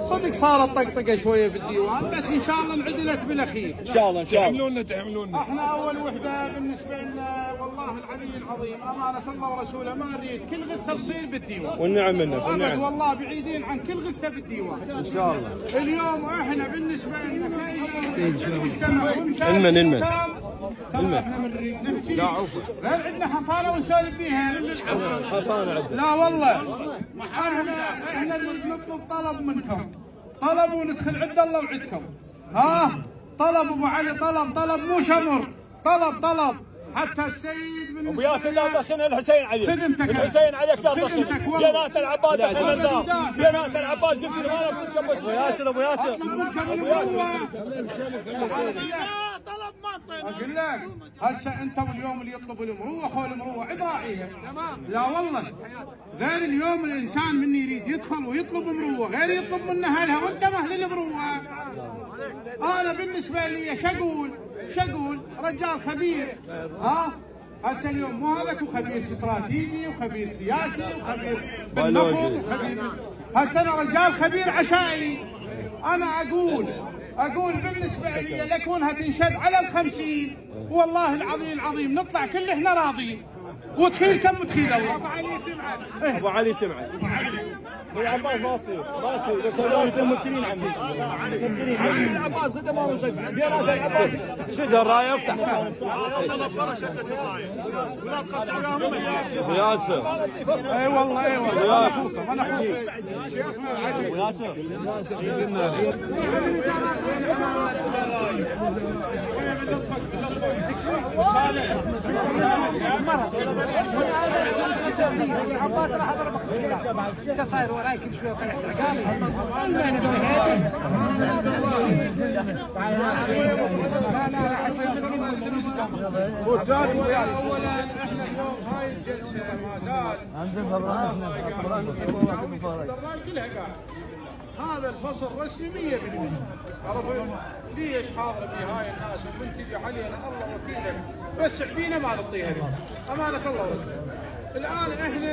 صدق صارت طقطقه شويه بالديوان، بس ان شاء الله انعدلت بالاخير. ان شاء الله ان شاء الله. تحملونا. احنا اول وحده بالنسبه لنا والله العلي العظيم امانه الله ورسوله ما نريد كل غثه تصير بالديوان. والنعم منك والنعم. والله بعيدين عن كل غثه بالديوان. ان شاء الله. اليوم احنا بالنسبه لنا كمجتمع المن ترى احنا من نريد نحكي غير عندنا حصانه ونسولف بيها. حصانه عندنا. لا والله احنا نطلب طلب منكم، طلب وندخل عند الله وعندكم. طلب ابو علي، طلب مو شمر، طلب حتى السيد بن ابو ياسر لا تدخلنا الحسين عليك. خدمتك الحسين عليك لا تدخلنا. جنات العباس دخلنا. جنات العباس قلت لي ما نفسكم بس. ابو ياسر طلب ما اقول لك هسه انتم اليوم اللي يطلب المروه خول المروه عد راعيها. لا والله غير اليوم الانسان من يريد يدخل ويطلب مروه غير يطلب من اهلها وانت اهل المروه. انا بالنسبه لي شقول رجال خبير. هسه اليوم مو هذاك خبير استراتيجي وخبير سياسي وخبير بالنفط وخبير. هسه انا رجال خبير عشائري. انا اقول بالنسبه لي لكونها تنشد على ال50 والله العظيم نطلع كل احنا راضيين. وتخيل كم تخيل الله. ابو علي سمعت. ابو عباس ما يصير بس الممثلين عندي. الممثلين العباس انت ما وصلت. جنات العباس شد الرايه افتح. ابو ياسر. اي والله انا اخوكم ابو ياسر. انت صاير وراي كل شويه طلع اولا احنا اليوم هاي الجلسه ما زال هذا الفصل رسمي 100%. عرفت ليش حاضر في هاي الناس ومنتج علينا الله وكيلك، بس عبينا ما نعطيها امانه الله ورسوله. الان احنا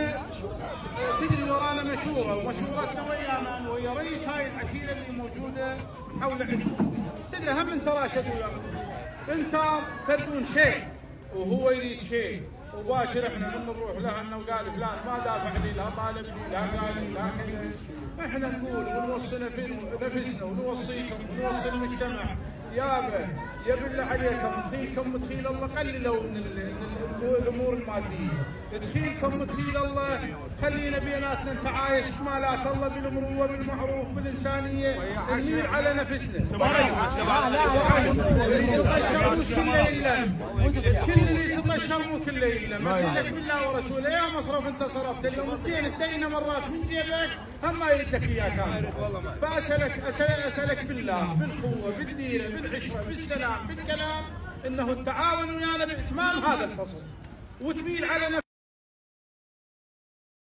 تدري ورانا مشوره ومشورتنا ويانا ويا رئيس هاي العشيره اللي موجوده حول عندكم. تدري هم انت راشد ويانا انت تردون شيء وهو يريد شيء وباشر احنا نروح لها انه قال فلان ما دافع لي لا ما نبي لا قال لي لا كذا. احنا نقول ونوصي نفسنا ونوصيكم ونوصي المجتمع يا بالله عليكم تخيلكم تخيل الله قللوا من الامور الماديه. تخيلكم تخيل الله خلينا بيناتنا نتعايش مالات الله بالمروه بالمعروف بالانسانيه نميل على نفسنا. كل اللي يتطشر مو كله يلم. مسلك بالله ورسوله يا مصرف انت صرفت اليوم 200 تدين مرات من جيبك هم ما يردك اياه كامل. فاسالك بالله بالقوه بالديره بالعشره بالسلام بالكلام انه التعاون ويانا باتمام هذا الفصل وتميل على